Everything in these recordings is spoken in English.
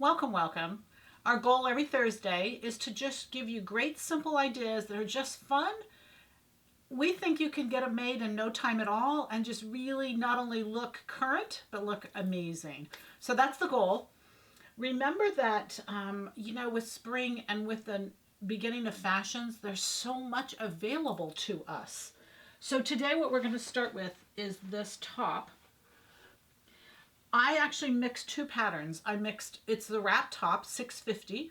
Welcome, welcome. Our goal every Thursday is to just give you great simple ideas that are just fun. We think you can get them made in no time at all and just really not only look current, but look amazing. So that's the goal. Remember that, with spring and with the beginning of fashions, there's so much available to us. So today what we're going to start with is this top. I actually mixed two patterns. It's the wrap top, 650,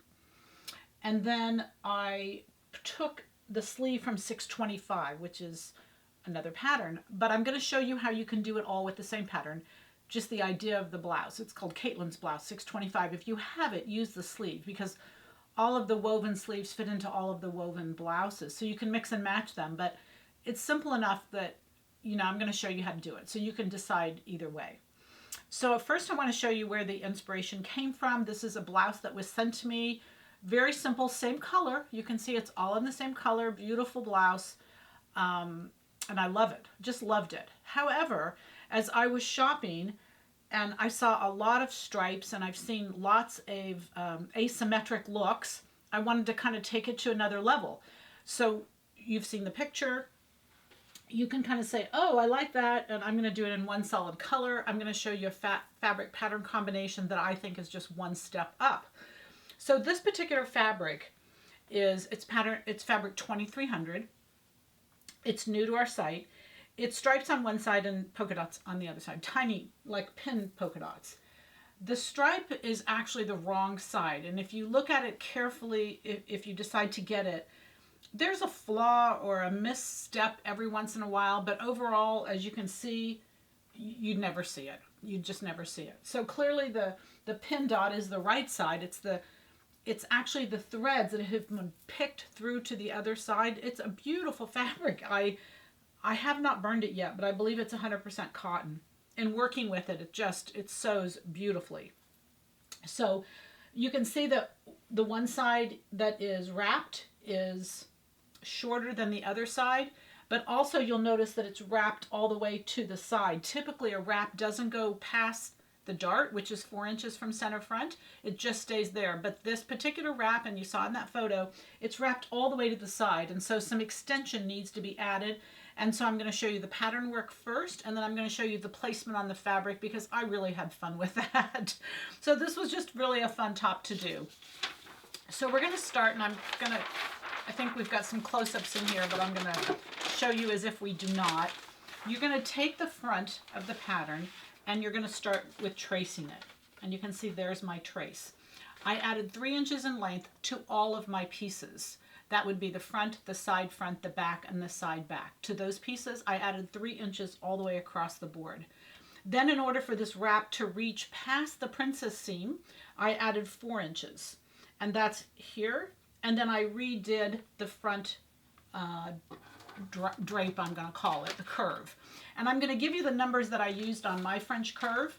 and then I took the sleeve from 625, which is another pattern. But I'm going to show you how you can do it all with the same pattern, just the idea of the blouse. It's called Caitlin's blouse, 625. If you have it, use the sleeve because all of the woven sleeves fit into all of the woven blouses. So you can mix and match them, but it's simple enough that, I'm going to show you how to do it. So you can decide either way. So at first I want to show you where the inspiration came from. This is a blouse that was sent to me. Very simple, same color. You can see it's all in the same color, beautiful blouse. And I love it, just loved it. However, as I was shopping and I saw a lot of stripes and I've seen lots of asymmetric looks, I wanted to kind of take it to another level. So you've seen the picture. You can kind of say, oh, I like that, and I'm going to do it in one solid color. I'm going to show you a fabric pattern combination that I think is just one step up. So this particular fabric it's fabric 2300. It's new to our site. It's stripes on one side and polka dots on the other side, tiny, like pin polka dots. The stripe is actually the wrong side, and if you look at it carefully, if you decide to get it, there's a flaw or a misstep every once in a while, but overall, as you can see, you'd never see it. You just never see it. So clearly the pin dot is the right side. It's actually the threads that have been picked through to the other side. It's a beautiful fabric. I have not burned it yet, but I believe it's 100% cotton. And working with it, it sews beautifully. So you can see that the one side that is wrapped is shorter than the other side, but also you'll notice that it's wrapped all the way to the side. Typically a wrap doesn't go past the dart, which is 4 inches from center front. It just stays there. But this particular wrap, and you saw in that photo, it's wrapped all the way to the side, and so some extension needs to be added. And so I'm going to show you the pattern work first, and then I'm going to show you the placement on the fabric because I really had fun with that. So this was just really a fun top to do. So we're going to start, and I think we've got some close-ups in here, but I'm going to show you as if we do not. You're going to take the front of the pattern and you're going to start with tracing it. And you can see there's my trace. I added 3 inches in length to all of my pieces. That would be the front, the back, and the side back. To those pieces, I added 3 inches all the way across the board. Then in order for this wrap to reach past the princess seam, I added 4 inches. And that's here. And then I redid the front drape, I'm going to call it, the curve. And I'm going to give you the numbers that I used on my French curve.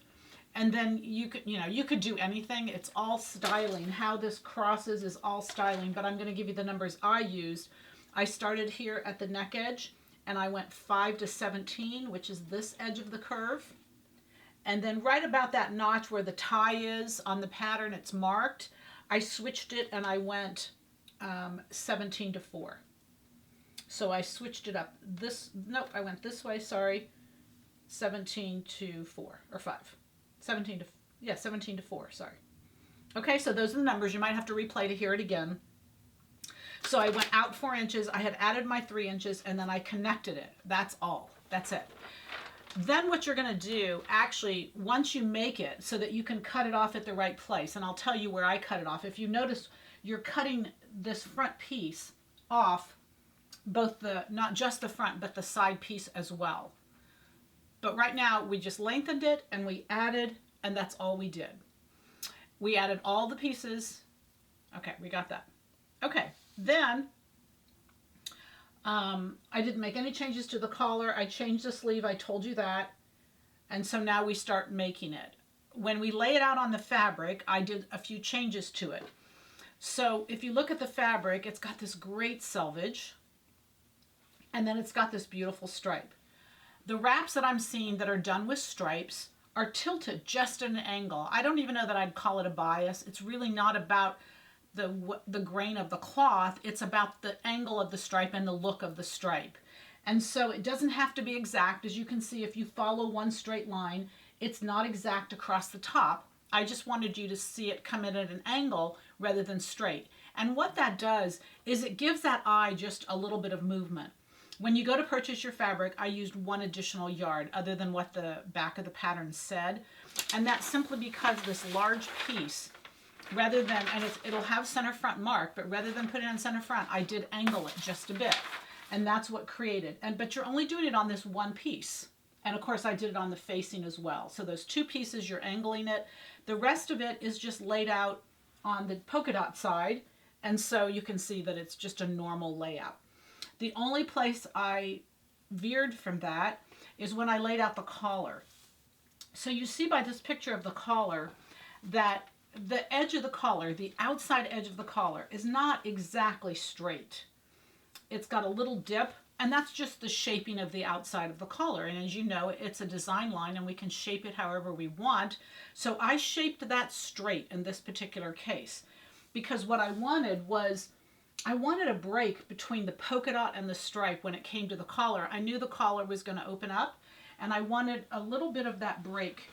And then you could do anything. It's all styling. How this crosses is all styling, but I'm going to give you the numbers I used. I started here at the neck edge and I went 5 to 17, which is this edge of the curve. And then right about that notch where the tie is on the pattern, it's marked. I switched it and I went 17 to 4. So I switched it up. I went this way, sorry. 17 to 4 or 5. 17 to 4, sorry. Okay, so those are the numbers. You might have to replay to hear it again. So I went out 4 inches. I had added my 3 inches and then I connected it. That's all. That's it. Then what you're going to do, actually, once you make it so that you can cut it off at the right place, and I'll tell you where I cut it off. If you notice, you're cutting this front piece off, not just the front, but the side piece as well. But right now, we just lengthened it and we added, and that's all we did. We added all the pieces. Okay, we got that. Okay, then I didn't make any changes to the collar. I changed the sleeve. I told you that. And so now we start making it. When we lay it out on the fabric, I did a few changes to it. So if you look at the fabric, it's got this great selvage. And then it's got this beautiful stripe. The wraps that I'm seeing that are done with stripes are tilted just at an angle. I don't even know that I'd call it a bias. It's really not about the grain of the cloth. It's about the angle of the stripe and the look of the stripe. And so it doesn't have to be exact. As you can see, if you follow one straight line, it's not exact across the top. I just wanted you to see it come in at an angle rather than straight. And what that does is it gives that eye just a little bit of movement. When you go to purchase your fabric, I used 1 additional yard other than what the back of the pattern said. And that's simply because this large piece, rather than, and it'll have center front mark, but rather than put it on center front, I did angle it just a bit. And that's what created. But you're only doing it on this one piece. And of course I did it on the facing as well. So those 2 pieces, you're angling it. The rest of it is just laid out on the polka dot side. And so you can see that it's just a normal layout. The only place I veered from that is when I laid out the collar. So you see by this picture of the collar that the edge of the collar, the outside edge of the collar, is not exactly straight. It's got a little dip, and that's just the shaping of the outside of the collar. And as you know, it's a design line and we can shape it however we want. So I shaped that straight in this particular case because what I wanted was, I wanted a break between the polka dot and the stripe when it came to the collar. I knew the collar was going to open up and I wanted a little bit of that break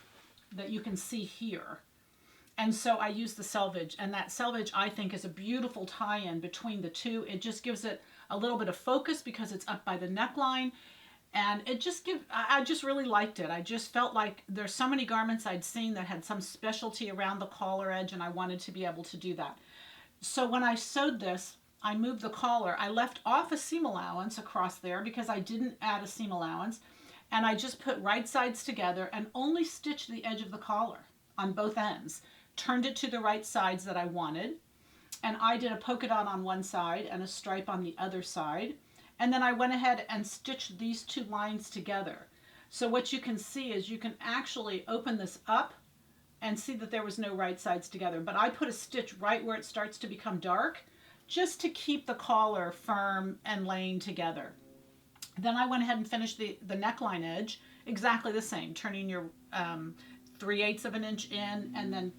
that you can see here. And so I used the selvage, and that selvage I think is a beautiful tie-in between the two. It just gives it a little bit of focus because it's up by the neckline, and it just I just really liked it. I just felt like there's so many garments I'd seen that had some specialty around the collar edge, and I wanted to be able to do that. So when I sewed this, I moved the collar. I left off a seam allowance across there because I didn't add a seam allowance, and I just put right sides together and only stitched the edge of the collar on both ends. Turned it to the right sides that I wanted, and I did a polka dot on one side and a stripe on the other side, and then I went ahead and stitched these 2 lines together. So what you can see is you can actually open this up and see that there was no right sides together, but I put a stitch right where it starts to become dark just to keep the collar firm and laying together. Then I went ahead and finished the neckline edge exactly the same, turning your 3/8 of an inch in and then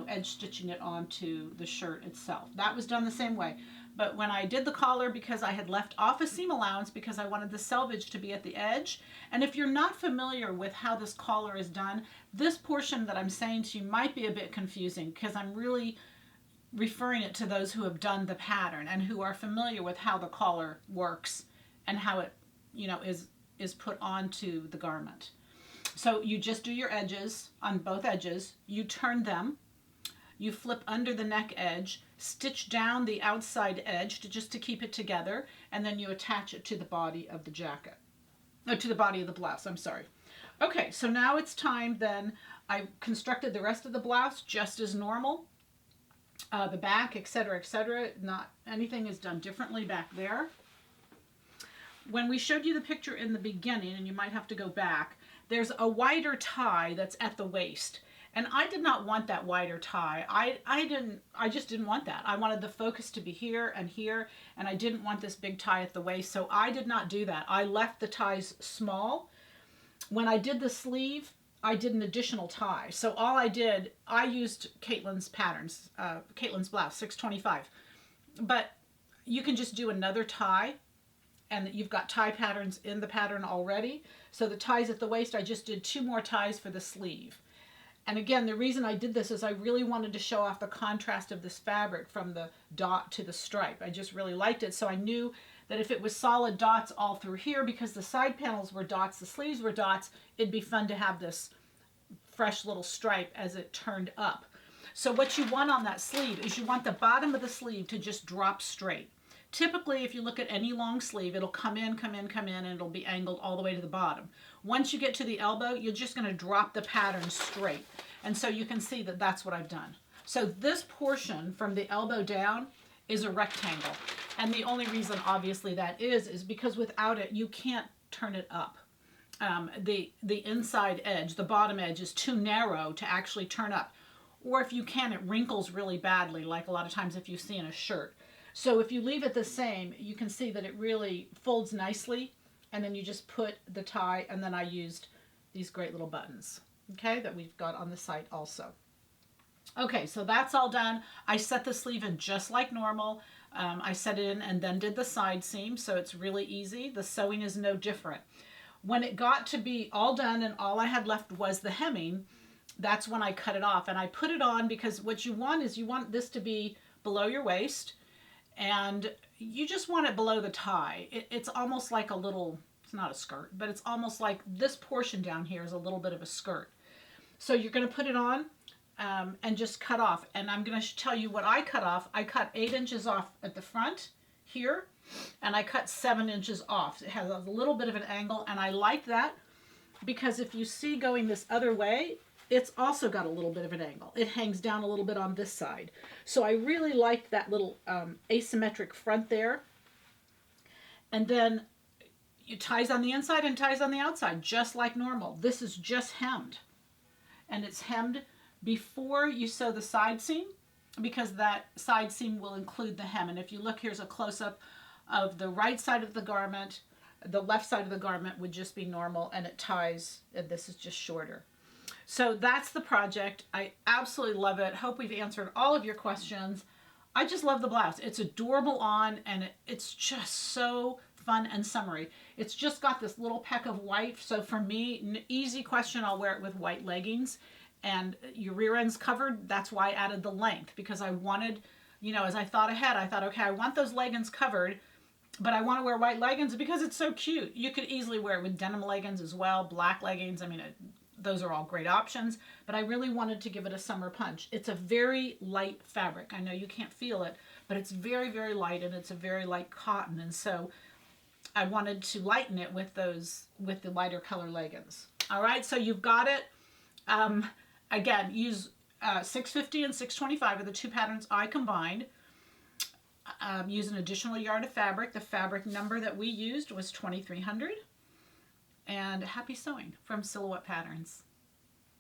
edge stitching it onto the shirt itself. That was done the same way. But when I did the collar, because I had left off a seam allowance because I wanted the selvage to be at the edge, and if you're not familiar with how this collar is done, this portion that I'm saying to you might be a bit confusing because I'm really referring it to those who have done the pattern and who are familiar with how the collar works and how it is put onto the garment. So you just do your edges on both edges, you turn them, you flip under the neck edge, stitch down the outside edge to keep it together, and then you attach it to the body of the jacket. No, to the body of the blouse, I'm sorry. Okay, so now it's time then. I constructed the rest of the blouse just as normal. The back, etc., etc. Not anything is done differently back there. When we showed you the picture in the beginning, and you might have to go back, there's a wider tie that's at the waist. And I did not want that wider tie. I just didn't want that. I wanted the focus to be here, and I didn't want this big tie at the waist, so I did not do that. I left the ties small. When I did the sleeve, I did an additional tie. So all I did, I used Caitlin's patterns, Caitlin's blouse, 625. But you can just do another tie, and you've got tie patterns in the pattern already. So the ties at the waist, I just did 2 more ties for the sleeve. And again, the reason I did this is I really wanted to show off the contrast of this fabric from the dot to the stripe. I just really liked it. So I knew that if it was solid dots all through here, because the side panels were dots, the sleeves were dots, it'd be fun to have this fresh little stripe as it turned up. So what you want on that sleeve is you want the bottom of the sleeve to just drop straight. Typically, if you look at any long sleeve, it'll come in, and it'll be angled all the way to the bottom. Once you get to the elbow, you're just going to drop the pattern straight. And so you can see that that's what I've done. So this portion from the elbow down is a rectangle. And the only reason, obviously, that is because without it, you can't turn it up. The inside edge, the bottom edge, is too narrow to actually turn up. Or if you can, it wrinkles really badly, like a lot of times if you see in a shirt. So if you leave it the same, you can see that it really folds nicely, and then you just put the tie, and then I used these great little buttons. okay, that we've got on the site also. Okay, so that's all done. I set the sleeve in just like normal. I set it in and then did the side seam, so it's really easy. The sewing is no different. When it got to be all done and all I had left was the hemming, that's when I cut it off. And I put it on because what you want is you want this to be below your waist, and you just want it below the tie. It's almost like a little, it's not a skirt, but it's almost like this portion down here is a little bit of a skirt. So you're going to put it on and just cut off. And I'm going to tell you what I cut off. I cut 8 inches off at the front here, and I cut 7 inches off. It has a little bit of an angle, and I like that because if you see going this other way, it's also got a little bit of an angle. It hangs down a little bit on this side. So I really like that little asymmetric front there. And then it ties on the inside and ties on the outside, just like normal. This is just hemmed. And it's hemmed before you sew the side seam, because that side seam will include the hem. And if you look, here's a close-up of the right side of the garment. The left side of the garment would just be normal, and it ties, and this is just shorter. So that's the project. I absolutely love it. Hope we've answered all of your questions. I just love the blouse. It's adorable on, and it's just so fun and summery. It's just got this little peck of white. So for me, an easy question, I'll wear it with white leggings. And your rear end's covered. That's why I added the length, because I wanted, you know, as I thought ahead, I thought, okay, I want those leggings covered, but I want to wear white leggings because it's so cute. You could easily wear it with denim leggings as well, black leggings. I mean, those are all great options, but I really wanted to give it a summer punch. It's a very light fabric. I know you can't feel it, but it's very, very light, and it's a very light cotton. And so I wanted to lighten it with with the lighter color leggings. All right, so you've got it. Again, use 650 and 625 are the two patterns I combined. Use an additional yard of fabric. The fabric number that we used was 2300. And happy sewing from Silhouette Patterns.